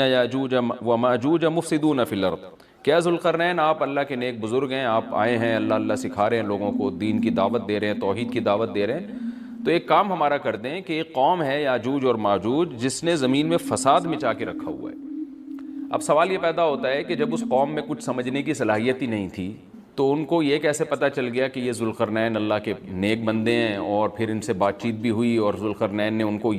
یاجوج و ماجوج مفسدون فی الارض، کیا ذوالقرنین آپ اللہ کے نیک بزرگ ہیں، آپ آئے ہیں اللہ اللہ سکھا رہے ہیں لوگوں کو، دین کی دعوت دے رہے ہیں، توحید کی دعوت دے رہے ہیں، تو ایک کام ہمارا کر دیں کہ ایک قوم ہے یاجوج اور ماجوج جس نے زمین میں فساد مچا کے رکھا ہوا ہے۔ اب سوال یہ پیدا ہوتا ہے کہ جب اس قوم میں کچھ سمجھنے کی صلاحیت ہی نہیں تھی تو ان کو یہ کیسے پتہ چل گیا کہ یہ ذوالقرنین اللہ کے نیک بندے ہیں، اور پھر ان سے بات چیت بھی ہوئی اور ذوالقرنین نے ان کو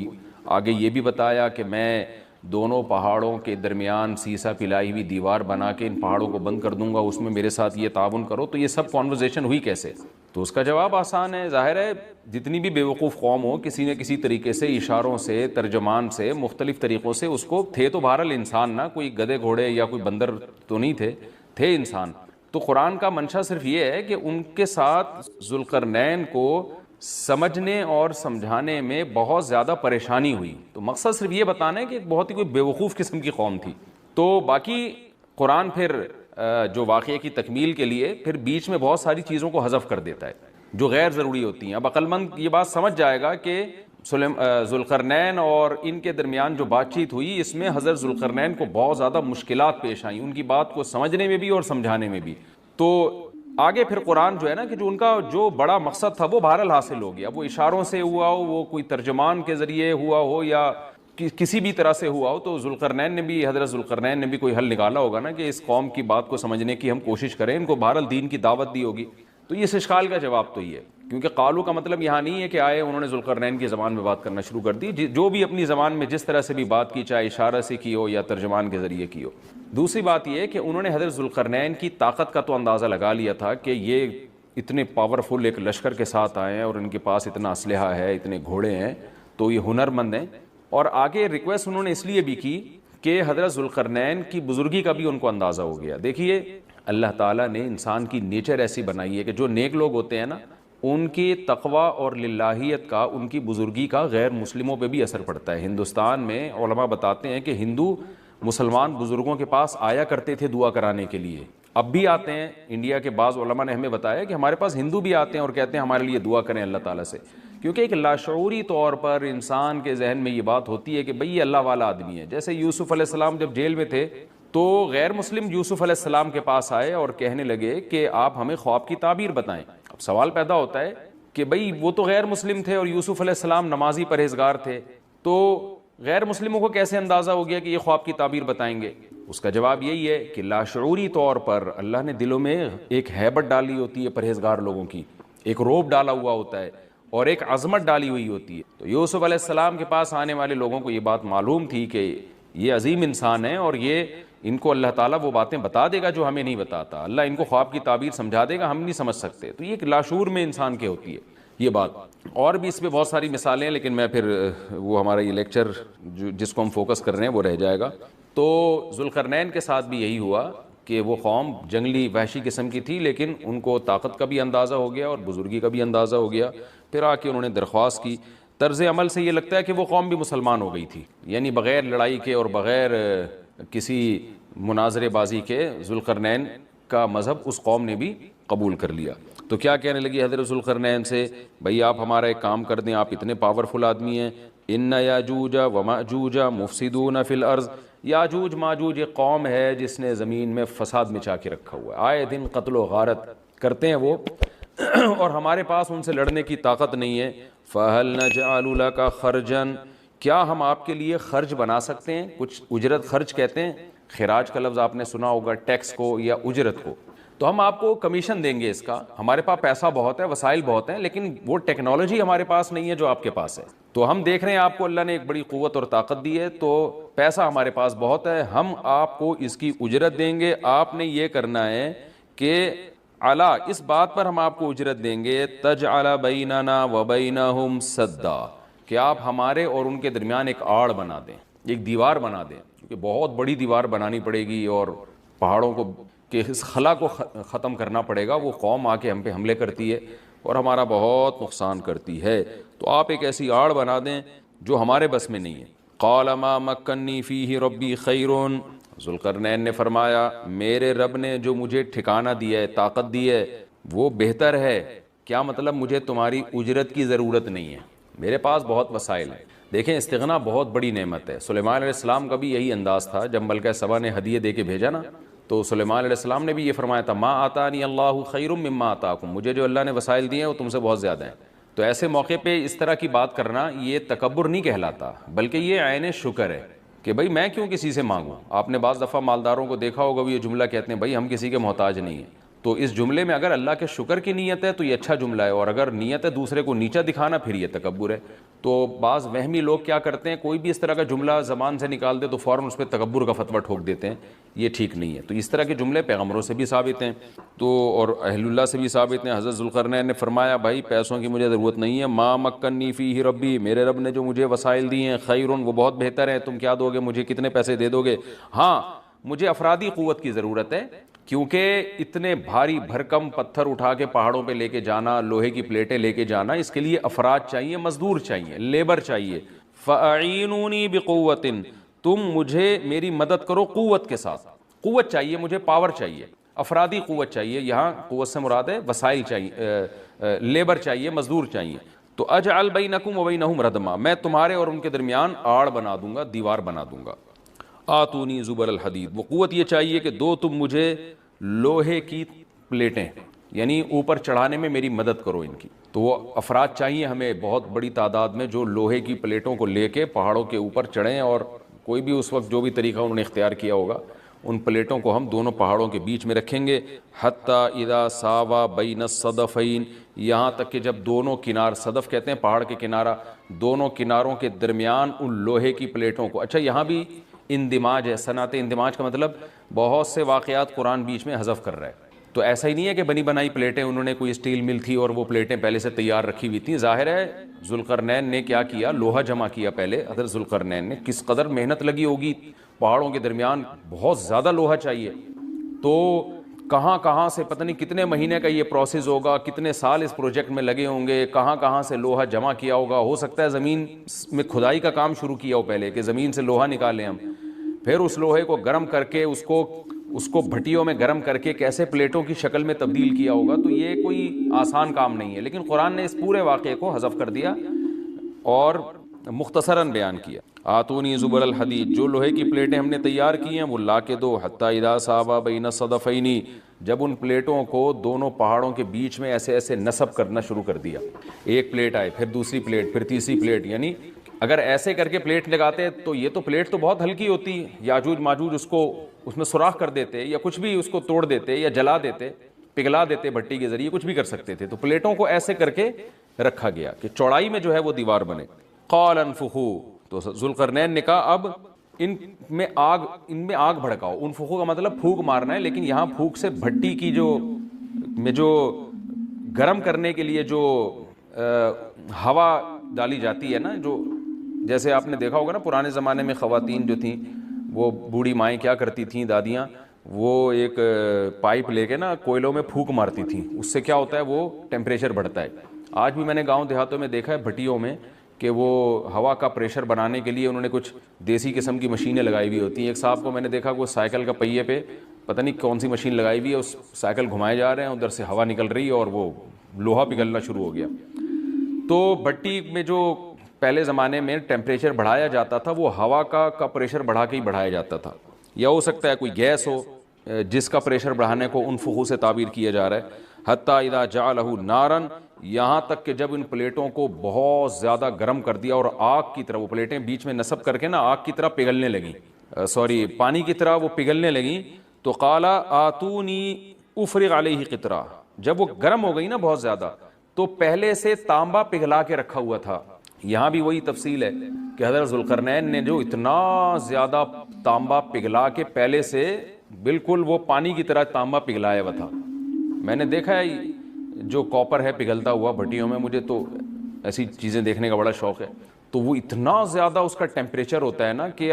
آگے یہ بھی بتایا کہ میں دونوں پہاڑوں کے درمیان سیسا پلائی ہوئی دیوار بنا کے ان پہاڑوں کو بند کر دوں گا، اس میں میرے ساتھ یہ تعاون کرو، تو یہ سب کانورزیشن ہوئی کیسے؟ تو اس کا جواب آسان ہے، ظاہر ہے جتنی بھی بیوقوف قوم ہو کسی نہ کسی طریقے سے اشاروں سے، ترجمان سے، مختلف طریقوں سے اس کو، تھے تو بہرحال انسان نا، کوئی گدھے گھوڑے یا کوئی بندر تو نہیں تھے انسان۔ تو قرآن کا منشا صرف یہ ہے کہ ان کے ساتھ ذوالقرنین کو سمجھنے اور سمجھانے میں بہت زیادہ پریشانی ہوئی، تو مقصد صرف یہ بتانا ہے کہ بہت ہی کوئی بیوقوف قسم کی قوم تھی۔ تو باقی قرآن پھر جو واقعے کی تکمیل کے لیے پھر بیچ میں بہت ساری چیزوں کو حذف کر دیتا ہے جو غیر ضروری ہوتی ہیں۔ اب عقل مند یہ بات سمجھ جائے گا کہ ذوالقرنین اور ان کے درمیان جو بات چیت ہوئی اس میں حضرت ذوالقرنین کو بہت زیادہ مشکلات پیش آئیں، ان کی بات کو سمجھنے میں بھی اور سمجھانے میں بھی۔ تو آگے پھر قرآن جو ہے نا کہ جو ان کا جو بڑا مقصد تھا وہ بہرحال حاصل ہو گیا، وہ اشاروں سے ہوا ہو، وہ کوئی ترجمان کے ذریعے ہوا ہو یا کسی بھی طرح سے ہوا ہو، تو ذوالقرنین نے بھی، حضرت ذوالقرنین نے بھی کوئی حل نکالا ہوگا نا کہ اس قوم کی بات کو سمجھنے کی ہم کوشش کریں، ان کو بہرحال دین کی دعوت دی ہوگی۔ تو یہ اس اشکال کا جواب تو یہ ہے، کیونکہ قالو کا مطلب یہاں نہیں ہے کہ آئے انہوں نے ذوالقرنین کی زبان میں بات کرنا شروع کر دی، جو بھی اپنی زبان میں جس طرح سے بھی بات کی، چاہے اشارہ سے کی ہو یا ترجمان کے ذریعے کی ہو۔ دوسری بات یہ ہے کہ انہوں نے حضرت ذوالقرنین کی طاقت کا تو اندازہ لگا لیا تھا کہ یہ اتنے پاورفل ایک لشکر کے ساتھ آئے ہیں اور ان کے پاس اتنا اسلحہ ہے، اتنے گھوڑے ہیں، تو یہ ہنر مند ہیں۔ اور آگے ریکویسٹ انہوں نے اس لیے بھی کی کہ حضرت ذوالقرنین کی بزرگی کا بھی ان کو اندازہ ہو گیا۔ دیکھیے اللہ تعالیٰ نے انسان کی نیچر ایسی بنائی ہے کہ جو نیک لوگ ہوتے ہیں نا ان کی تقوی اور للہیت کا، ان کی بزرگی کا غیر مسلموں پہ بھی اثر پڑتا ہے۔ ہندوستان میں علماء بتاتے ہیں کہ ہندو مسلمان بزرگوں کے پاس آیا کرتے تھے دعا کرانے کے لیے، اب بھی آتے ہیں۔ انڈیا کے بعض علماء نے ہمیں بتایا کہ ہمارے پاس ہندو بھی آتے ہیں اور کہتے ہیں ہمارے لیے دعا کریں اللہ تعالیٰ سے، کیونکہ ایک لاشعوری طور پر انسان کے ذہن میں یہ بات ہوتی ہے کہ بھئی یہ اللہ والا آدمی ہے۔ جیسے یوسف علیہ السلام جب جیل میں تھے تو غیر مسلم یوسف علیہ السلام کے پاس آئے اور کہنے لگے کہ آپ ہمیں خواب کی تعبیر بتائیں۔ اب سوال پیدا ہوتا ہے کہ بھئی وہ تو غیر مسلم تھے اور یوسف علیہ السلام نمازی پرہیزگار تھے، تو غیر مسلموں کو کیسے اندازہ ہو گیا کہ یہ خواب کی تعبیر بتائیں گے؟ اس کا جواب یہی ہے کہ لاشعوری طور پر اللہ نے دلوں میں ایک ہیبت ڈالی ہوتی ہے پرہیزگار لوگوں کی، ایک روب ڈالا ہوا ہوتا ہے اور ایک عظمت ڈالی ہوئی ہوتی ہے۔ تو یوسف علیہ السلام کے پاس آنے والے لوگوں کو یہ بات معلوم تھی کہ یہ عظیم انسان ہے اور یہ ان کو اللہ تعالیٰ وہ باتیں بتا دے گا جو ہمیں نہیں بتاتا، اللہ ان کو خواب کی تعبیر سمجھا دے گا، ہم نہیں سمجھ سکتے۔ تو یہ ایک لاشعور میں انسان کے ہوتی ہے یہ بات، اور بھی اس پہ بہت ساری مثالیں ہیں، لیکن میں پھر وہ ہمارا یہ لیکچر جس کو ہم فوکس کر رہے ہیں وہ رہ جائے گا۔ تو ذوالقرنین کے ساتھ بھی یہی ہوا کہ وہ قوم جنگلی وحشی قسم کی تھی، لیکن ان کو طاقت کا بھی اندازہ ہو گیا اور بزرگی کا بھی اندازہ ہو گیا۔ پھر آ کے انہوں نے درخواست کی۔ طرز عمل سے یہ لگتا ہے کہ وہ قوم بھی مسلمان ہو گئی تھی، یعنی بغیر لڑائی کے اور بغیر کسی مناظرے بازی کے ذوالقرنین کا مذہب اس قوم نے بھی قبول کر لیا۔ تو کیا کہنے لگی حضرت ذوالقرنین سے، بھئی آپ ہمارا ایک کام کر دیں، آپ اتنے پاورفل آدمی ہیں، ان یاجوج و ماجوج مفسدون فی الارض، یاجوج ماجوج ایک قوم ہے جس نے زمین میں فساد مچا کے رکھا ہوا ہے، آئے دن قتل و غارت کرتے ہیں وہ اور ہمارے پاس ان سے لڑنے کی طاقت نہیں ہے۔ فَهَلْ نَجْعَلُ لَكَ خَرْجًا، کیا ہم آپ کے لیے خرچ بنا سکتے ہیں؟ کچھ اجرت، خرچ کہتے ہیں، خراج کا لفظ آپ نے سنا ہوگا، ٹیکس کو یا اجرت کو، تو ہم آپ کو کمیشن دیں گے اس کا، ہمارے پاس پیسہ بہت ہے، وسائل بہت ہیں، لیکن وہ ٹیکنالوجی ہمارے پاس نہیں ہے جو آپ کے پاس ہے۔ تو ہم دیکھ رہے ہیں آپ کو اللہ نے ایک بڑی قوت اور طاقت دی ہے، تو پیسہ ہمارے پاس بہت ہے، ہم آپ کو اس کی اجرت دیں گے۔ آپ نے یہ کرنا ہے کہ علا، اس بات پر ہم آپ کو اجرت دیں گے، تجعل بیننا و بینہم سدا، کہ آپ ہمارے اور ان کے درمیان ایک آڑ بنا دیں، ایک دیوار بنا دیں، کیونکہ بہت بڑی دیوار بنانی پڑے گی اور پہاڑوں کو کہ اس خلا کو ختم کرنا پڑے گا۔ وہ قوم آ کے ہم پہ حملے کرتی ہے اور ہمارا بہت نقصان کرتی ہے، تو آپ ایک ایسی آڑ بنا دیں جو ہمارے بس میں نہیں ہے۔ قال ما مکنی فیہ ربی خیر، ذوالقرنین نے فرمایا میرے رب نے جو مجھے ٹھکانہ دیا ہے، طاقت دی ہے، وہ بہتر ہے۔ کیا مطلب؟ مجھے تمہاری اجرت کی ضرورت نہیں ہے، میرے پاس بہت وسائل ہیں۔ دیکھیں استغنا بہت بڑی نعمت ہے. سلیمان علیہ السلام کا بھی یہی انداز تھا. جب ملکہ سبا نے ہدیے دے کے بھیجا نا تو سلیمان علیہ السلام نے بھی یہ فرمایا تھا ما آتانی اللہ خیر مما آتاکم, مجھے جو اللہ نے وسائل دیے ہیں وہ تم سے بہت زیادہ ہیں. تو ایسے موقع پہ اس طرح کی بات کرنا یہ تکبر نہیں کہلاتا, بلکہ یہ عین شکر ہے کہ بھائی میں کیوں کسی سے مانگوں. آپ نے بعض دفعہ مالداروں کو دیکھا ہوگا وہ یہ جملہ کہتے ہیں بھائی ہم کسی کے محتاج نہیں ہیں. تو اس جملے میں اگر اللہ کے شکر کی نیت ہے تو یہ اچھا جملہ ہے, اور اگر نیت ہے دوسرے کو نیچا دکھانا پھر یہ تکبر ہے. تو بعض وہمی لوگ کیا کرتے ہیں, کوئی بھی اس طرح کا جملہ زبان سے نکال دے تو فوراً اس پہ تکبر کا فتویٰ ٹھوک دیتے ہیں. یہ ٹھیک نہیں ہے. تو اس طرح کے جملے پیغمبروں سے بھی ثابت ہیں تو اور اہل اللہ سے بھی ثابت ہیں. حضرت ذوالقرنین نے فرمایا بھائی پیسوں کی مجھے ضرورت نہیں ہے, ما مکنی فیہ ربی, میرے رب نے جو مجھے وسائل دیے ہیں خیرن وہ بہت بہتر ہیں. تم کیا دو گے مجھے, کتنے پیسے دے دو گے؟ ہاں مجھے افرادی قوت کی ضرورت ہے, کیونکہ اتنے بھاری بھرکم پتھر اٹھا کے پہاڑوں پہ لے کے جانا, لوہے کی پلیٹیں لے کے جانا, اس کے لیے افراد چاہیے, مزدور چاہیے, لیبر چاہیے. فَأَعِينُونِي بِقُوَّةٍ, تم مجھے میری مدد کرو قوت کے ساتھ. قوت چاہیے مجھے, پاور چاہیے, افرادی قوت چاہیے. یہاں قوت سے مراد ہے وسائل چاہیے, لیبر چاہیے, مزدور چاہیے. تو اجعل بینکم وبینہم ردما, میں تمہارے اور ان کے درمیان آڑ بنا دوں گا, دیوار بنا دوں گا. آتونی زبر الحدید, وہ قوت یہ چاہیے کہ دو تم مجھے لوہے کی پلیٹیں, یعنی اوپر چڑھانے میں میری مدد کرو ان کی. تو وہ افراد چاہیے ہمیں بہت بڑی تعداد میں جو لوہے کی پلیٹوں کو لے کے پہاڑوں کے اوپر چڑھیں, اور کوئی بھی اس وقت جو بھی طریقہ انہوں نے اختیار کیا ہوگا ان پلیٹوں کو ہم دونوں پہاڑوں کے بیچ میں رکھیں گے. حتی اذا ساوا بین الصدفین, یہاں تک کہ جب دونوں کنار, صدف کہتے ہیں پہاڑ کے کنارہ, دونوں کناروں کے درمیان ان لوہے کی پلیٹوں کو. اچھا یہاں بھی اندماج ہے, صنعت اندماج کا مطلب بہت سے واقعات قرآن بیچ میں حذف کر رہا ہے. تو ایسا ہی نہیں ہے کہ بنی بنائی پلیٹیں, انہوں نے کوئی اسٹیل مل تھی اور وہ پلیٹیں پہلے سے تیار رکھی ہوئی تھیں. ظاہر ہے ذوالقرنین نے کیا کیا, لوہا جمع کیا پہلے. حضرت ذوالقرنین نے کس قدر محنت لگی ہوگی, پہاڑوں کے درمیان بہت زیادہ لوہا چاہیے. تو کہاں سے پتہ نہیں کتنے مہینے کا یہ پروسیس ہوگا, کتنے سال اس پروجیکٹ میں لگے ہوں گے, کہاں سے لوہا جمع کیا ہوگا. ہو سکتا ہے زمین میں کھدائی کا کام شروع کیا ہو پہلے, کہ زمین سے لوہا نکالیں ہم, پھر اس لوہے کو گرم کر کے اس کو بھٹیوں میں گرم کر کے کیسے پلیٹوں کی شکل میں تبدیل کیا ہوگا. تو یہ کوئی آسان کام نہیں ہے, لیکن قرآن نے اس پورے واقعے کو حذف کر دیا اور مختصراً بیان کیا. آتونی زبر الحدید, جو لوہے کی پلیٹیں ہم نے تیار کی ہیں وہ لا کے دو. حتی اذا ساوا بین الصدفین, جب ان پلیٹوں کو دونوں پہاڑوں کے بیچ میں ایسے نصب کرنا شروع کر دیا. ایک پلیٹ آئے, پھر دوسری پلیٹ, پھر تیسری پلیٹ. یعنی اگر ایسے کر کے پلیٹ لگاتے تو یہ تو پلیٹ تو بہت ہلکی ہوتی, یاجوج ماجوج اس میں سوراخ کر دیتے یا کچھ بھی اس کو توڑ دیتے یا جلا دیتے, پگھلا دیتے بھٹی کے ذریعے, کچھ بھی کر سکتے تھے. تو پلیٹوں کو ایسے کر کے رکھا گیا کہ چوڑائی میں جو ہے وہ دیوار بنے. قال انفخوا, تو ذوالقرنین نے کہا اب ان میں آگ بھڑکاؤ. انفخوا کا مطلب پھونک مارنا ہے, لیکن یہاں پھونک سے بھٹی کی جو گرم کرنے کے لیے جو ہوا ڈالی جاتی ہے نا, جو جیسے آپ نے دیکھا ہوگا نا پرانے زمانے میں خواتین جو تھیں وہ بوڑھی مائیں کیا کرتی تھیں, دادیاں, وہ ایک پائپ لے کے نا کوئلوں میں پھونک مارتی تھیں. اس سے کیا ہوتا ہے, وہ ٹیمپریچر بڑھتا ہے. آج بھی میں نے گاؤں دیہاتوں میں دیکھا ہے بھٹیوں میں کہ وہ ہوا کا پریشر بنانے کے لیے انہوں نے کچھ دیسی قسم کی مشینیں لگائی ہوئی ہوتی ہیں. ایک صاحب کو میں نے دیکھا وہ سائیکل کا پہیے پہ پتہ نہیں کون سی مشین لگائی ہوئی ہے, اس سائیکل گھمائے جا رہے ہیں, ادھر سے ہوا نکل رہی ہے اور وہ لوہا پگھلنا شروع ہو گیا. تو بھٹی میں جو پہلے زمانے میں ٹیمپریچر بڑھایا جاتا تھا وہ ہوا کا پریشر بڑھا کے ہی بڑھایا جاتا تھا, یا ہو سکتا ہے کوئی گیس ہو جس کا پریشر بڑھانے کو انفخو سے تعبیر کیا جا رہا ہے. حتی اذا جعلہ نارا, یہاں تک کہ جب ان پلیٹوں کو بہت زیادہ گرم کر دیا اور آگ کی طرح, وہ پلیٹیں بیچ میں نصب کر کے نا آگ کی طرح پگھلنے لگیں, پانی کی طرح وہ پگھلنے لگیں. تو قال آتونی افرغ علیہ قطرہ, جب وہ گرم ہو گئی نا بہت زیادہ, تو پہلے سے تانبا پگھلا کے رکھا ہوا تھا. یہاں بھی وہی تفصیل ہے کہ حضرت ذوالقرنین نے جو اتنا زیادہ تانبا پگھلا کے پہلے سے بالکل وہ پانی کی طرح تانبا پگھلایا ہوا تھا. میں نے دیکھا ہے جو کاپر ہے پگھلتا ہوا بھٹیوں میں, مجھے تو ایسی چیزیں دیکھنے کا بڑا شوق ہے. تو وہ اتنا زیادہ اس کا ٹیمپریچر ہوتا ہے نا کہ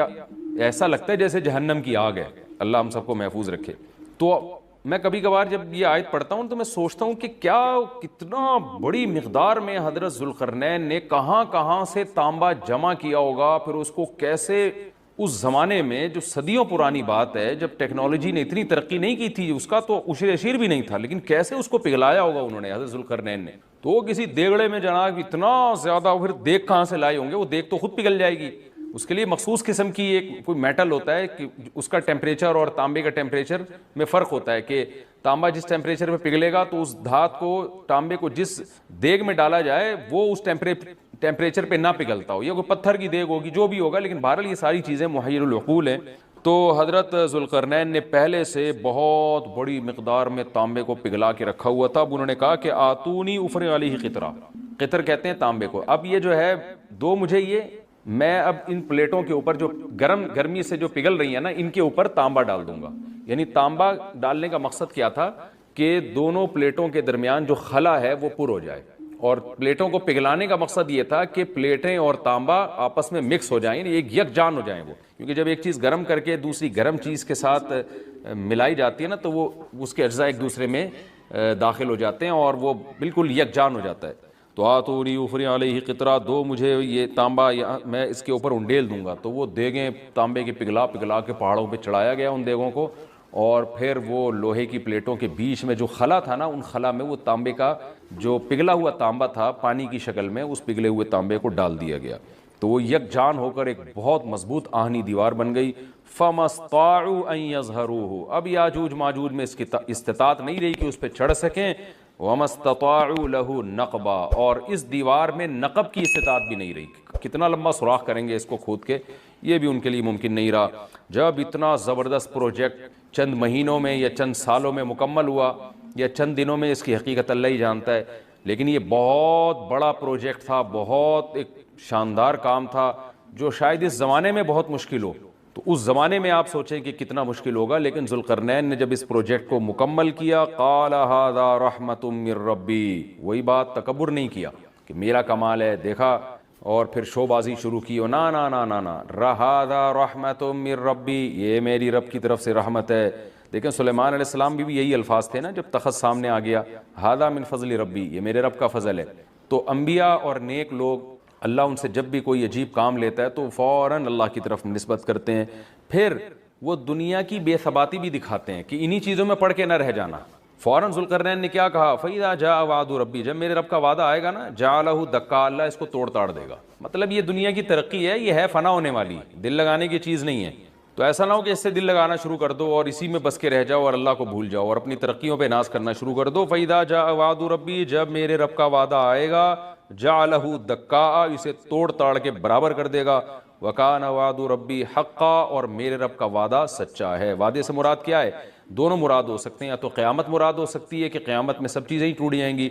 ایسا لگتا ہے جیسے جہنم کی آگ ہے. اللہ ہم سب کو محفوظ رکھے. تو میں کبھی کبھار جب یہ آیت پڑھتا ہوں تو میں سوچتا ہوں کہ کتنا بڑی مقدار میں حضرت ذوالقرنین نے کہاں سے تانبا جمع کیا ہوگا, پھر اس کو کیسے اس زمانے میں جو صدیوں پرانی بات ہے، جب ٹیکنالوجی نے اتنی ترقی نہیں کی تھی، اس کا تو عشر اشیر بھی نہیں تھا، لیکن کیسے اس کو پگھلایا ہوگا انہوں نے، حضرت ذوالقرنین نے. تو وہ کسی دیگڑے میں جناب اتنا زیادہ، پھر دیگ کہاں سے لائے ہوں گے، وہ دیگ تو خود پگھل جائے گی. اس کے لیے مخصوص قسم کی ایک کوئی میٹل ہوتا ہے کہ اس کا ٹیمپریچر اور تانبے کا ٹیمپریچر میں فرق ہوتا ہے، کہ تانبا جس ٹیمپریچر پہ پگھلے گا تو اس دھات کو، تانبے کو جس دیگ میں ڈالا جائے وہ اس ٹیمپریچر پہ نہ پگھلتا ہو، یا کوئی پتھر کی دیگ ہوگی، جو بھی ہوگا، لیکن بہرحال یہ ساری چیزیں محیر العقول ہیں. تو حضرت ذوالقرنین نے پہلے سے بہت بڑی مقدار میں تانبے کو پگھلا کے رکھا ہوا تھا. اب انہوں نے کہا کہ آتونی افرغ علیہ قطرہ، قطر کہتے ہیں تانبے کو. اب یہ جو ہے دو مجھے یہ، میں اب ان پلیٹوں کے اوپر جو گرمی سے جو پگھل رہی ہیں نا، ان کے اوپر تانبا ڈال دوں گا. یعنی تانبا ڈالنے کا مقصد کیا تھا کہ دونوں پلیٹوں کے درمیان جو خلا ہے وہ پر ہو جائے، اور پلیٹوں کو پگھلانے کا مقصد یہ تھا کہ پلیٹیں اور تانبا آپس میں مکس ہو جائیں، ایک یکجان ہو جائیں وہ. کیونکہ جب ایک چیز گرم کر کے دوسری گرم چیز کے ساتھ ملائی جاتی ہے نا، تو وہ اس کے اجزاء ایک دوسرے میں داخل ہو جاتے ہیں اور وہ بالکل یکجان ہو جاتا ہے. تو آتونی افرغ علیہ قطرہ، دو مجھے یہ تانبا، میں اس کے اوپر انڈیل دوں گا. تو وہ دیگیں تانبے کی پگھلا کے پہاڑوں پہ چڑھایا گیا ان دیگوں کو، اور پھر وہ لوہے کی پلیٹوں کے بیچ میں جو خلا تھا نا، ان خلا میں وہ تانبے کا جو پگھلا ہوا تانبا تھا پانی کی شکل میں، اس پگھلے ہوئے تانبے کو ڈال دیا گیا. تو وہ یکجان ہو کر ایک بہت مضبوط آہنی دیوار بن گئی. فَمَا اسْطَاعُوا أَن يَظْهَرُوهُ، اب یاجوج ماجوج میں اس کی استطاعت نہیں رہی کہ اس پہ چڑھ سکیں. وَمَا اسْتَطَاعُوا لَهُ نَقْبًا، اور اس دیوار میں نقب کی استطاعت بھی نہیں رہی. کتنا لمبا سوراخ کریں گے اس کو کھود کے، یہ بھی ان کے لیے ممکن نہیں رہا. جب اتنا زبردست پروجیکٹ چند مہینوں میں یا چند سالوں میں مکمل ہوا، یا چند دنوں میں، اس کی حقیقت اللہ ہی جانتا ہے، لیکن یہ بہت بڑا پروجیکٹ تھا، بہت ایک شاندار کام تھا، جو شاید اس زمانے میں بہت مشکل ہو. تو اس زمانے میں آپ سوچیں کہ کتنا مشکل ہوگا. لیکن ذوالقرنین نے جب اس پروجیکٹ کو مکمل کیا، قال ھذا رحمۃ من ربی، وہی بات، تکبر نہیں کیا کہ میرا کمال ہے، دیکھا اور پھر شو بازی شروع کی. نا نا نا نا نا، ھذا رحمۃ من ربی، یہ میری رب کی طرف سے رحمت ہے. دیکھیں سلیمان علیہ السلام بھی یہی الفاظ تھے نا جب تخت سامنے آ گیا، ھذا من فضل ربی، یہ میرے رب کا فضل ہے. تو انبیاء اور نیک لوگ، اللہ ان سے جب بھی کوئی عجیب کام لیتا ہے تو فوراً اللہ کی طرف نسبت کرتے ہیں. پھر وہ دنیا کی بے ثباتی بھی دکھاتے ہیں کہ انہی چیزوں میں پڑھ کے نہ رہ جانا. فوراً ذوالقرنین نے کیا کہا، فَإِذَا جَاءَ وَعْدُ رَبِّي، جب میرے رب کا وعدہ آئے گا نا، جَعَلَهُ دَكَّا، اللہ اس کو توڑ تاڑ دے گا. مطلب یہ دنیا کی ترقی ہے، یہ ہے فنا ہونے والی، دل لگانے کی چیز نہیں ہے. تو ایسا نہ ہو کہ اس سے دل لگانا شروع کر دو اور اسی میں بس کے رہ جاؤ اور اللہ کو بھول جاؤ اور اپنی ترقیوں پہ ناز کرنا شروع کر دو. فَإِذَا جَاءَ وَعْدُ رَبِّي، جب میرے رب کا وعدہ آئے گا، جَعَلَهُ دَكَّا، اسے توڑ تاڑ کے برابر کر دے گا. وَكَانَ وَعْدُ رَبِّي حَقًّا، اور میرے رب کا وعدہ سچا ہے. وعدے سے مراد کیا ہے؟ دونوں مراد ہو سکتے ہیں، یا تو قیامت مراد ہو سکتی ہے کہ قیامت میں سب چیزیں ہی ٹوٹ جائیں گی،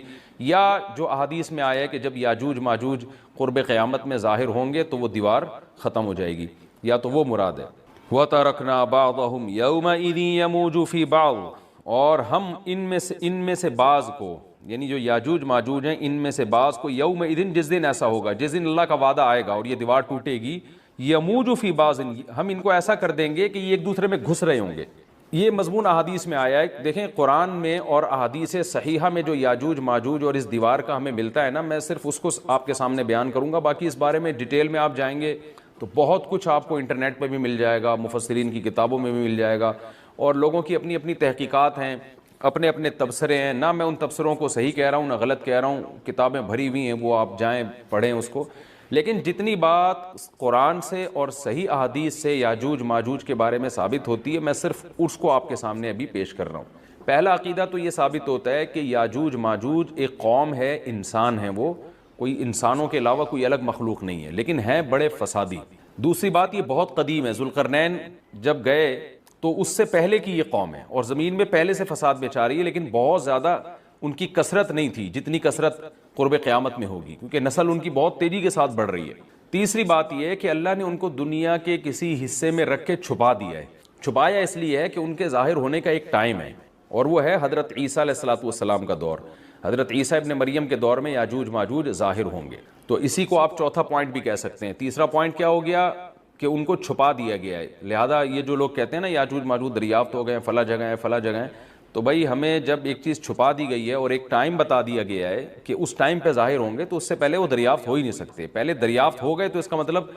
یا جو احادیث میں آیا ہے کہ جب یاجوج ماجوج قرب قیامت میں ظاہر ہوں گے تو وہ دیوار ختم ہو جائے گی، یا تو وہ مراد ہے. وَتَرَكْنَا بَعْضَهُمْ يَوْمَئِذٍ يَمُوجُ فِي بَعْضٍ، اور ہم ان میں سے بعض کو، یعنی جو یاجوج ماجوج ہیں، ان میں سے بعض کو، یومئذ، جس دن ایسا ہوگا، جس دن اللہ کا وعدہ آئے گا اور یہ دیوار ٹوٹے گی، یموج فی بعض، ہم ان کو ایسا کر دیں گے کہ یہ ایک دوسرے میں گھس رہے ہوں گے. یہ مضمون احادیث میں آیا ہے. دیکھیں قرآن میں اور احادیث صحیحہ میں جو یاجوج ماجوج اور اس دیوار کا ہمیں ملتا ہے نا، میں صرف اس کو آپ کے سامنے بیان کروں گا. باقی اس بارے میں ڈیٹیل میں آپ جائیں گے تو بہت کچھ آپ کو انٹرنیٹ پہ بھی مل جائے گا، مفسرین کی کتابوں میں بھی مل جائے گا، اور لوگوں کی اپنی اپنی تحقیقات ہیں، اپنے اپنے تبصرے ہیں. نہ میں ان تبصروں کو صحیح کہہ رہا ہوں نہ غلط کہہ رہا ہوں، کتابیں بھری ہوئی ہیں، وہ آپ جائیں پڑھیں اس کو. لیکن جتنی بات قرآن سے اور صحیح احادیث سے یاجوج ماجوج کے بارے میں ثابت ہوتی ہے، میں صرف اس کو آپ کے سامنے ابھی پیش کر رہا ہوں. پہلا عقیدہ تو یہ ثابت ہوتا ہے کہ یاجوج ماجوج ایک قوم ہے، انسان ہیں، وہ کوئی انسانوں کے علاوہ کوئی الگ مخلوق نہیں ہے، لیکن ہیں بڑے فسادی. دوسری بات، یہ بہت قدیم ہے. ذوالقرنین جب گئے تو اس سے پہلے کی یہ قوم ہے اور زمین میں پہلے سے فساد مچا رہی ہے، لیکن بہت زیادہ ان کی کثرت نہیں تھی جتنی کثرت قرب قیامت میں ہوگی، کیونکہ نسل ان کی بہت تیزی کے ساتھ بڑھ رہی ہے. تیسری بات یہ ہے کہ اللہ نے ان کو دنیا کے کسی حصے میں رکھ کے چھپا دیا ہے. چھپایا اس لیے ہے کہ ان کے ظاہر ہونے کا ایک ٹائم ہے، اور وہ ہے حضرت عیسیٰ علیہ السلام کا دور. حضرت عیسیٰ ابن مریم کے دور میں یاجوج ماجوج ظاہر ہوں گے. تو اسی کو آپ چوتھا پوائنٹ بھی کہہ سکتے ہیں. تیسرا پوائنٹ کیا ہو گیا کہ ان کو چھپا دیا گیا ہے. لہذا یہ جو لوگ کہتے ہیں نا یاجوج ماجوج دریافت ہو گئے فلاں جگہ ہے فلاں جگہ ہے، تو بھائی ہمیں جب ایک چیز چھپا دی گئی ہے اور ایک ٹائم بتا دیا گیا ہے کہ اس ٹائم پہ ظاہر ہوں گے، تو اس سے پہلے وہ دریافت ہو ہی نہیں سکتے. پہلے دریافت ہو گئے تو اس کا مطلب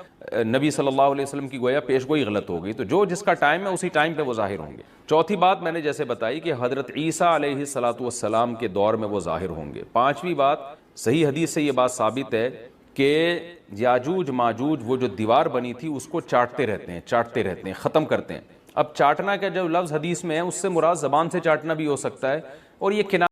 نبی صلی اللہ علیہ وسلم کی گویا پیش گوئی غلط ہو گئی. تو جو جس کا ٹائم ہے اسی ٹائم پہ وہ ظاہر ہوں گے. چوتھی بات میں نے جیسے بتائی کہ حضرت عیسیٰ علیہ الصلوۃ والسلام کے دور میں وہ ظاہر ہوں گے. پانچویں بات، صحیح حدیث سے یہ بات ثابت ہے کہ یاجوج ماجوج وہ جو دیوار بنی تھی اس کو چاٹتے رہتے ہیں، ختم کرتے ہیں. اب چاٹنا کا جو لفظ حدیث میں ہے اس سے مراد زبان سے چاٹنا بھی ہو سکتا ہے، اور یہ